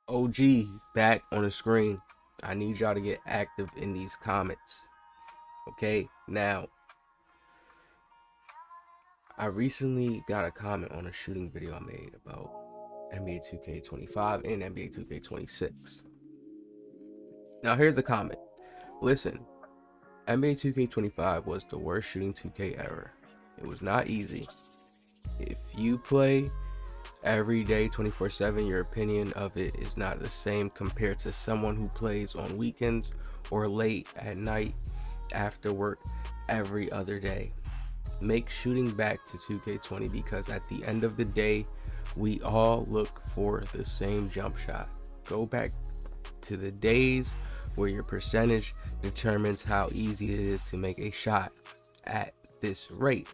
OG back on the screen. I need y'all to get active in these comments. Okay, now I recently got a comment on a shooting video I made about NBA 2K25 and NBA 2K26. Now here's the comment. Listen, NBA 2K25 was the worst shooting 2K ever. It was not easy. If you play every day 24/7, your opinion of it is not the same compared to someone who plays on weekends or late at night after work every other day. Make shooting back to 2K20 because at the end of the day, we all look for the same jump shot. Go back to the days where your percentage determines how easy it is to make a shot at this rate.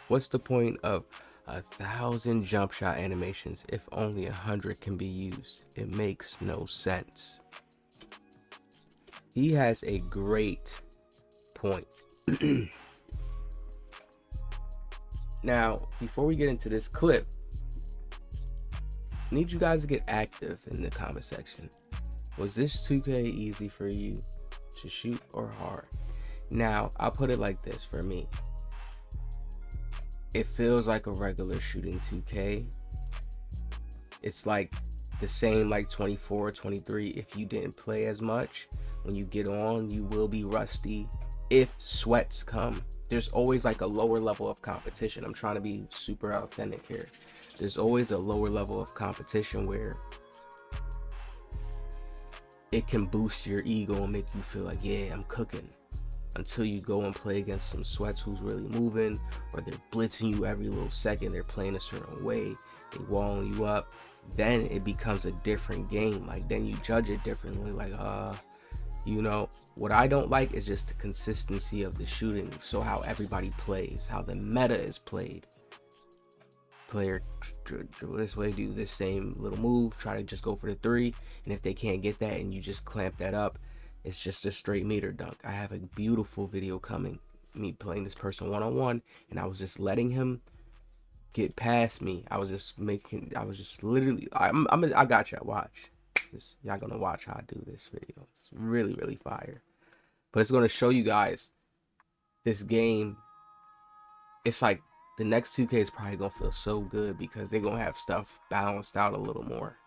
What's the point of 1,000 jump shot animations if only 100 can be used? It makes no sense. He has a great point. Now, before we get into this clip, I need you guys to get active in the comment section. Was this 2K easy for you to shoot or hard? Now, I'll put it like this for me. It feels like a regular shooting 2K. It's like the same like 24, 23. If you didn't play as much, when you get on, you will be rusty if sweats come. There's always like a lower level of competition. I'm trying to be super authentic here. There's always a lower level of competition where it can boost your ego and make you feel like, yeah, I'm cooking. Until you go and play against some sweats who's really moving, or they're blitzing you every little second, they're playing a certain way, they walling you up, then it becomes a different game. Like, then you judge it differently. Like, you know, what I don't like is just the consistency of the shooting. So how everybody plays, how the meta is played. Player dribble this way, do this same little move, try to just go for the three, and if they can't get that and you just clamp that up, it's just a straight meter dunk. I have a beautiful video coming, me playing this person one-on-one, and I was just letting him get past me. I was just literally, I got y'all, watch. Y'all gonna watch how I do this video. It's really, really fire. But it's gonna show you guys this game. It's like the next 2K is probably gonna feel so good because they're gonna have stuff balanced out a little more.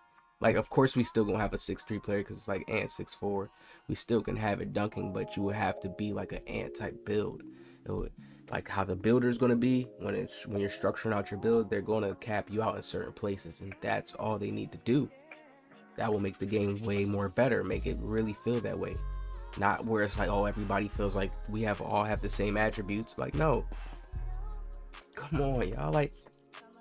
Like, of course, we still gonna have a 6'3" player because it's like Ant 6'4". We still can have it dunking, but you would have to be like an Ant type build. Like how the builder's gonna be when you're structuring out your build, they're gonna cap you out in certain places, and that's all they need to do. That will make the game way more better, make it really feel that way. Not where it's like, oh, everybody feels like we all have the same attributes. Like, no. Come on, y'all. Like,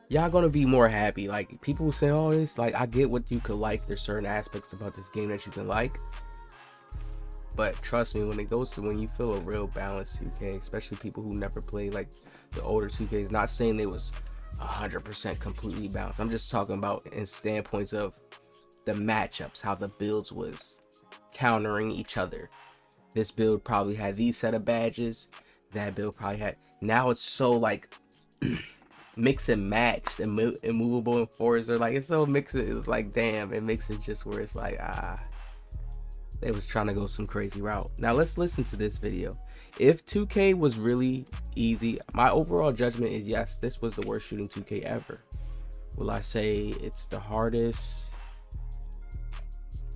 y'all gonna be more happy. Like, people say, oh, it's like, I get what you could like. There's certain aspects about this game that you can like. But trust me, when you feel a real balanced 2K, especially people who never played like the older 2Ks, not saying they was 100% completely balanced. I'm just talking about in standpoints of the matchups, how the builds was countering each other. This build probably had these set of badges, that build probably had. Now it's so like mix and matched and immovable and Forza, like it's so mixed. It's like, damn, it makes it just where it's like, they was trying to go some crazy route. Now let's listen to this video. If 2K was really easy, my overall judgment is yes, this was the worst shooting 2K ever. Will I say it's the hardest?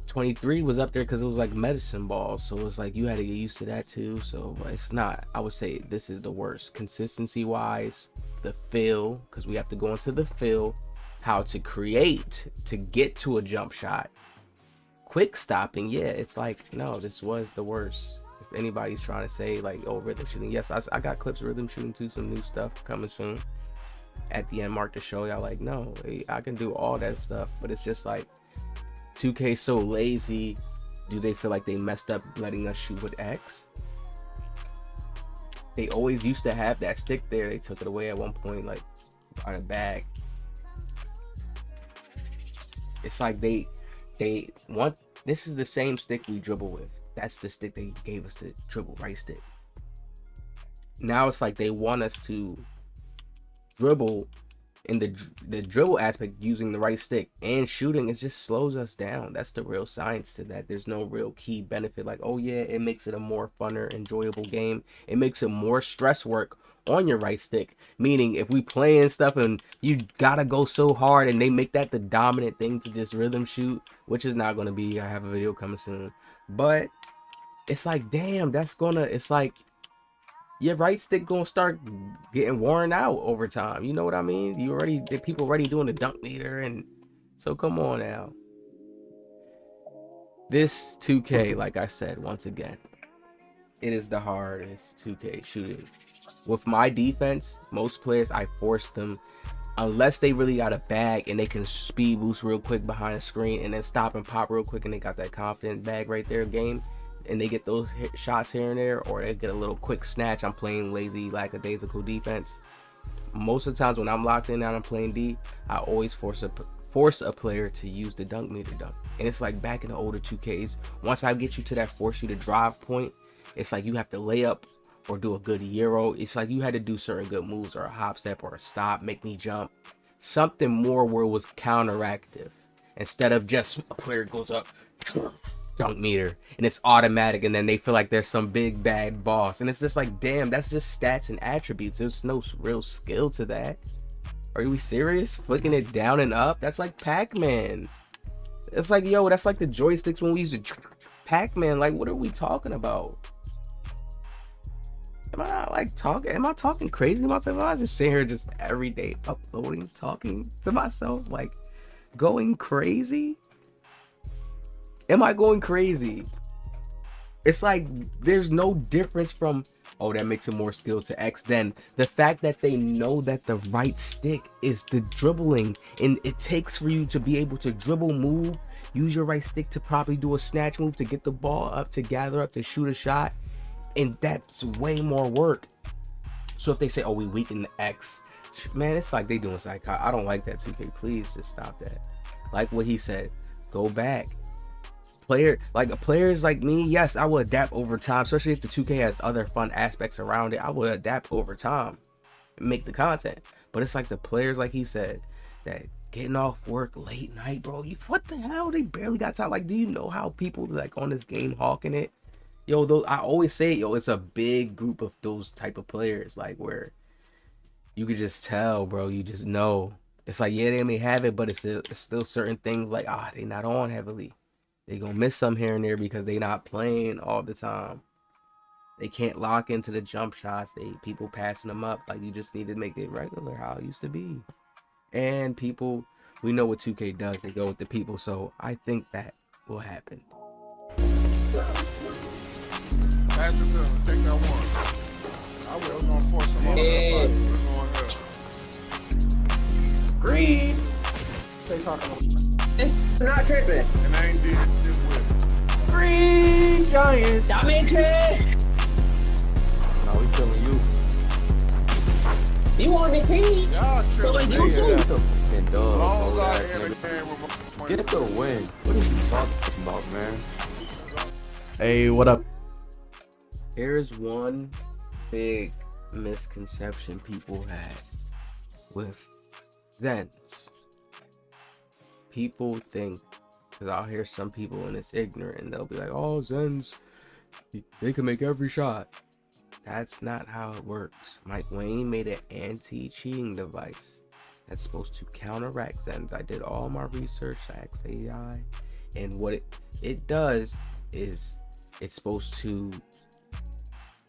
23 was up there because it was like medicine ball, so it was like you had to get used to that too. So it's not, I would say this is the worst consistency wise. The feel, because we have to go into the feel, how to create to get to a jump shot, quick stopping. Yeah, it's like, no, this was the worst. If anybody's trying to say like, oh, rhythm shooting, yes, I got clips of rhythm shooting too, some new stuff coming soon at the end mark to show y'all. Like, no, I can do all that stuff, but it's just like 2K so lazy. Do they feel like they messed up letting us shoot with X? They always used to have that stick there. They took it away at one point, like out of bag. It's like they want, this is the same stick we dribble with. That's the stick they gave us to dribble, right stick. Now it's like they want us to dribble in the dribble aspect, using the right stick and shooting, it just slows us down. That's the real science to that. There's no real key benefit like, oh yeah, it makes it a more funner, enjoyable game. It makes it more stress work on your right stick, meaning if we playing stuff and you gotta go so hard and they make that the dominant thing to just rhythm shoot, which is not going to be. I have a video coming soon, but it's like, damn, it's like your right stick gonna start getting worn out over time. You know what I mean? People already doing the dunk meter, and so come on now. This 2K, like I said, once again, it is the hardest 2K shooting. With my defense, most players, I force them, unless they really got a bag and they can speed boost real quick behind the screen and then stop and pop real quick and they got that confidence bag right there game, and they get those shots here and there, or they get a little quick snatch. I'm playing lazy, lackadaisical defense. Most of the times when I'm locked in and I'm playing D, I always force a player to use the dunk meter dunk. And it's like back in the older 2Ks, once I get you to that force you to drive point, it's like you have to lay up or do a good euro. It's like you had to do certain good moves, or a hop step or a stop, make me jump, something more where it was counteractive instead of just a player goes up dunk meter and it's automatic, and then they feel like there's some big bad boss, and it's just like, damn, that's just stats and attributes. There's no real skill to that. Are we serious? Flicking it down and up, that's like Pac-Man. It's like, yo, that's like the joysticks when we used to Pac-Man. Like, what are we talking about? Am I talking crazy to myself? Am I just sitting here just every day uploading, talking to myself, like going crazy? Am I going crazy? It's like there's no difference from, oh, that makes it more skill to X, then the fact that they know that the right stick is the dribbling, and it takes for you to be able to dribble, move, use your right stick to probably do a snatch move, to get the ball up, to gather up, to shoot a shot, and that's way more work. So if they say, oh, we weaken the X, man, it's like they doing psych. I don't like that 2K. Please just stop that. Like what he said, go back. Players like me, yes, I will adapt over time, especially if the 2K has other fun aspects around it. I will adapt over time and make the content. But it's like the players, like he said, that getting off work late night, bro, what the hell, they barely got time. Like, do you know how people like on this game hawking it? Yo, those, I always say, yo, it's a big group of those type of players, like where you could just tell, bro, you just know. It's like, yeah, they may have it, but it's still certain things like, they not on heavily. They gonna miss some here and there because they not playing all the time. They can't lock into the jump shots. People passing them up. Like, you just need to make it regular how it used to be. And people, we know what 2K does. They go with the people. So I think that will happen. Pass it to him. Take that one. I was gonna force him on. Green. They talking about. It's not tripping. And I ain't did this with. Green Giants. Dimitris. No, we killing you. You on the team? Y'all So tripping. you too. And Long dog, as bro, I that am in nigga- the game with my Get the win. What are you talking about, man? Hey, what up? Here's one big misconception people had with Zens. People think, because I'll hear some people and it's ignorant, and they'll be like, oh, Zens, they can make every shot. That's not how it works. Mike Wayne made an anti-cheating device that's supposed to counteract Zens. I did all my research, I asked AI, and what it does is it's supposed to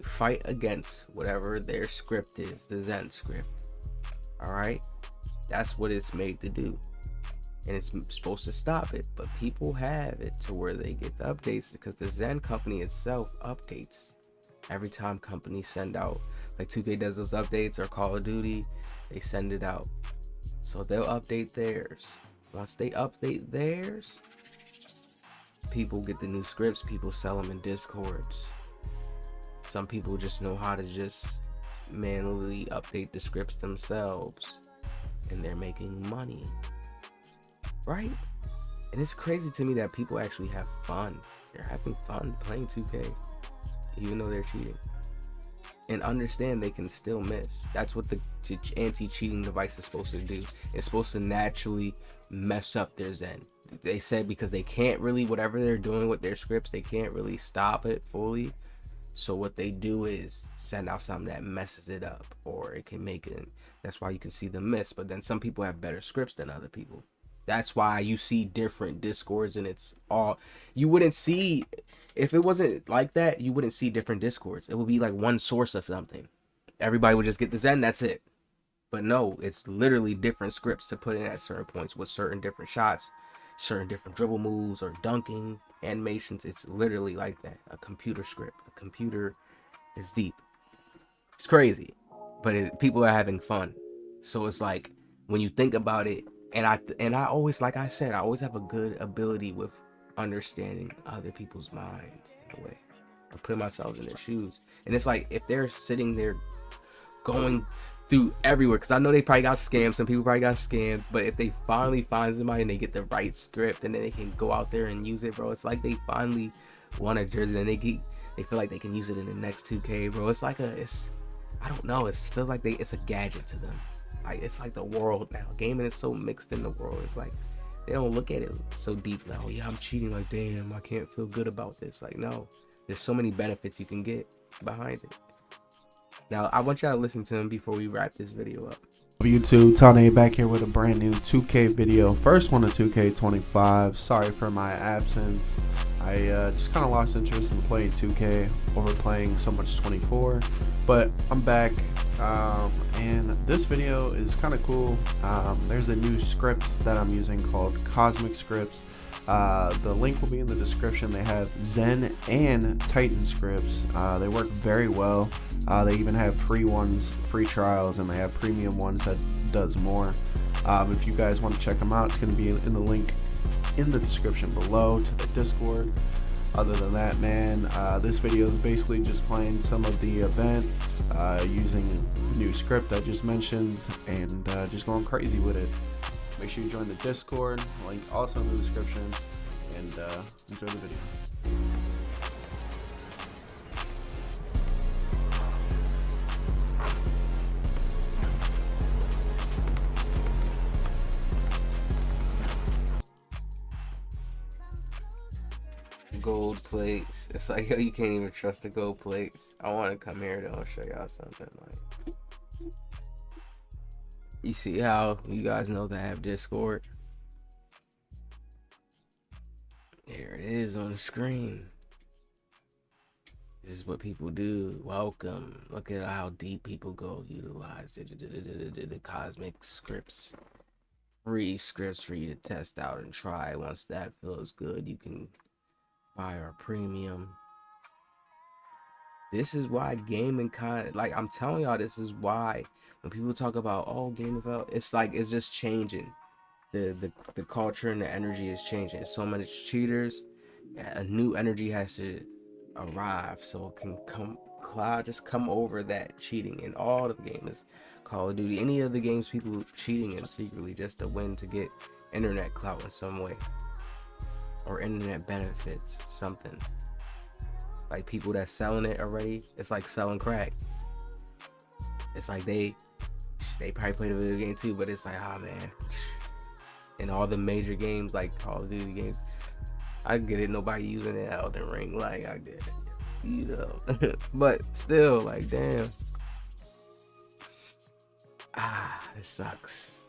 fight against whatever their script is, the Zen script. Alright? That's what it's made to do. And it's supposed to stop it, but people have it to where they get the updates because the Zen company itself updates every time companies send out, like 2K does those updates, or Call of Duty, they send it out. So they'll update theirs. Once they update theirs, people get the new scripts, people sell them in Discords. Some people just know how to just manually update the scripts themselves, and they're making money. Right? And it's crazy to me that people actually have fun. They're having fun playing 2K, even though they're cheating. and understand they can still miss. That's what the anti-cheating device is supposed to do. It's supposed to naturally mess up their Zen. They said because they can't really, whatever they're doing with their scripts, they can't really stop it fully. So what they do is send out something that messes it up, or it can make it. That's why you can see them miss. But then some people have better scripts than other people. That's why you see different discords, and it's all, you wouldn't see, if it wasn't like that, you wouldn't see different discords. It would be like one source of something. Everybody would just get the Zen, that's it. But no, it's literally different scripts to put in at certain points with certain different shots, certain different dribble moves or dunking animations. It's literally like that. A computer script. A computer is deep. It's crazy, but people are having fun. So it's like when you think about it, and I always, like I said, I always have a good ability with understanding other people's minds in a way. I put myself in their shoes, and it's like if they're sitting there going through everywhere, because I know they probably got scammed, some people probably got scammed, but if they finally find somebody and they get the right script, and then they can go out there and use it, bro, it's like they finally won a jersey, and they feel like they can use it in the next 2K, bro. It's like I don't know, it feels like it's a gadget to them. Like, it's like the world now. Gaming is so mixed in the world. It's like they don't look at it so deep now. Oh, yeah, I'm cheating. Like, damn, I can't feel good about this. Like, no, there's so many benefits you can get behind it. Now, I want y'all to listen to him before we wrap this video up. YouTube, Tane back here with a brand new 2K video. First one of 2K25. Sorry for my absence. I just kind of lost interest in playing 2K over playing so much 24. But I'm back, and this video is kind of cool. There's a new script that I'm using called Cosmic Scripts. The link will be in the description. They have Zen and Titan scripts. They work very well. They even have free ones, free trials, and they have premium ones that does more. If you guys want to check them out, it's going to be in the link in the description below to the Discord. Other than that, man, this video is basically just playing some of the event, using the new script I just mentioned, and just going crazy with it. Make sure you join the Discord, link also in the description, and enjoy the video. Gold plates. It's like, yo, you can't even trust the gold plates. I want to come here though and show y'all something. Like, you see how you guys know that I have Discord? There it is on the screen. This is what people do. Welcome. Look at how deep people go. Utilize the Cosmic Scripts. Free scripts for you to test out and try. Once that feels good, you can buy our premium. This is why gaming like, I'm telling y'all, this is why when people talk about, oh, game develop, it's like it's just changing. The culture and the energy is changing. There's so many cheaters. A new energy has to arrive so it can come over that cheating in all the games. Call of Duty, any of the games, people cheating in secretly just to win, to get internet clout in some way, or internet benefits, something. Like people that's selling it already, it's like selling crack. It's like they probably play the video game too, but it's like, oh man, in all the major games like Call of Duty games, I get it, nobody using it. Elden Ring, like, I get it, you know. But still, like, damn, it sucks.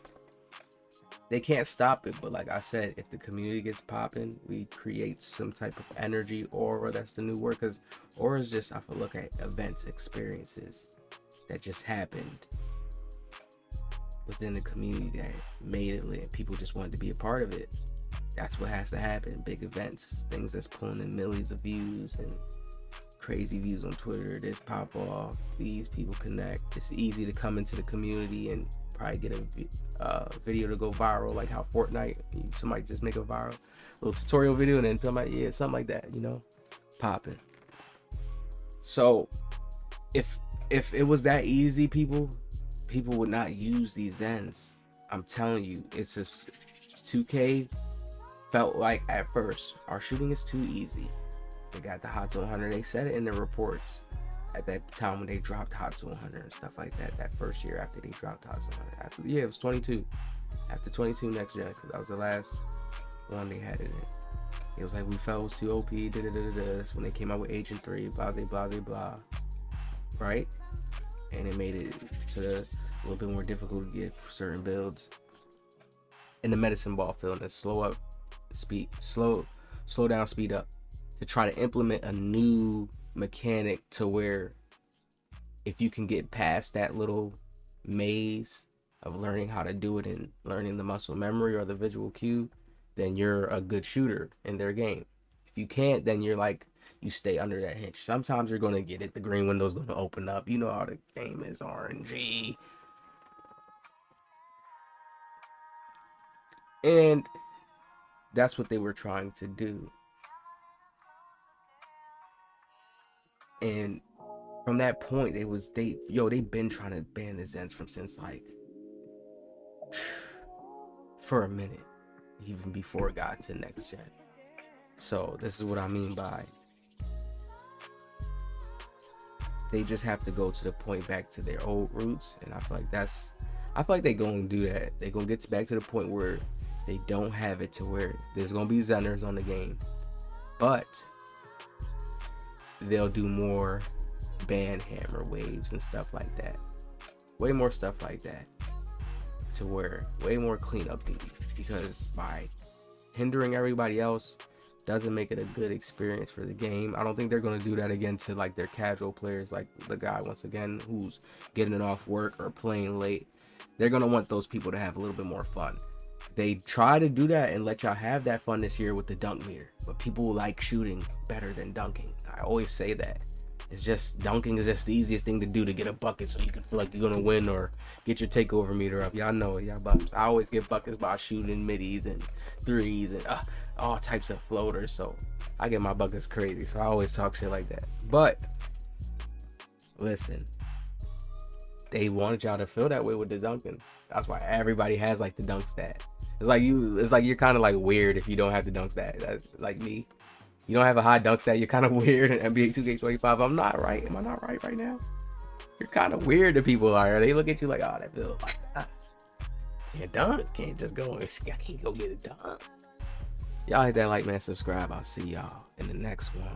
They can't stop it, but like I said, if the community gets popping, we create some type of energy, aura. That's the new word, because aura is just, I feel, look at events, experiences that just happened within the community that made it lit. People just wanted to be a part of it. That's what has to happen. Big events, things that's pulling in millions of views and crazy views on Twitter. This pop off, these people connect. It's easy to come into the community and probably get a video to go viral, like how Fortnite, somebody just make a viral little tutorial video and then somebody, yeah, something like that, you know, popping. So if it was that easy, people would not use these Zens. I'm telling you, it's just 2K felt like at first our shooting is too easy. They got the hot 100. They said it in their reports. at that time when they dropped Hot to 100 and stuff like that. That first year after they dropped Hot to 100. Yeah, it was 22. After 22 next gen, because that was the last one they had it in. It was like, we felt it was too OP. That's when they came out with Agent 3. Blah blah blah blah blah. Right? And it made it to a little bit more difficult to get for certain builds. In the medicine ball field, and slow down, speed up, to try to implement a new mechanic to where if you can get past that little maze of learning how to do it and learning the muscle memory or the visual cue, then you're a good shooter in their game. If you can't, then you're like, you stay under that hinge. Sometimes you're going to get it. The green window's going to open up. You know how the game is, RNG. And that's what they were trying to do. And from that point, they've been trying to ban the Zens since like for a minute, even before it got to next gen. So this is what I mean by they just have to go to the point back to their old roots, and I feel like they're gonna do that. They're gonna get back to the point where they don't have it to where there's gonna be Zenners on the game, but they'll do more band hammer waves and stuff like that. Way more stuff like that, to where way more cleanup duty, because by hindering everybody else doesn't make it a good experience for the game. I don't think they're going to do that again to like their casual players, like the guy once again who's getting it off work or playing late. They're going to want those people to have a little bit more fun. They try to do that and let y'all have that fun this year with the dunk meter, but people like shooting better than dunking. I always say that. It's just dunking is just the easiest thing to do to get a bucket, so you can feel like you're gonna win or get your takeover meter up. Y'all know it, y'all bucks. I always get buckets by shooting middies and threes and all types of floaters. So I get my buckets crazy. So I always talk shit like that. But listen, they wanted y'all to feel that way with the dunking. That's why everybody has like the dunk stat. It's like you're kind of like weird if you don't have the dunk stat. That's like me. You don't have a high dunk stat, you're kind of weird in NBA 2K25. I'm not right. Am I not right now? You're kind of weird to people are. They look at you like, oh, that feels like that. Can't dunk. Can't just go. I can't go get a dunk. Y'all hit that like, man, subscribe. I'll see y'all in the next one.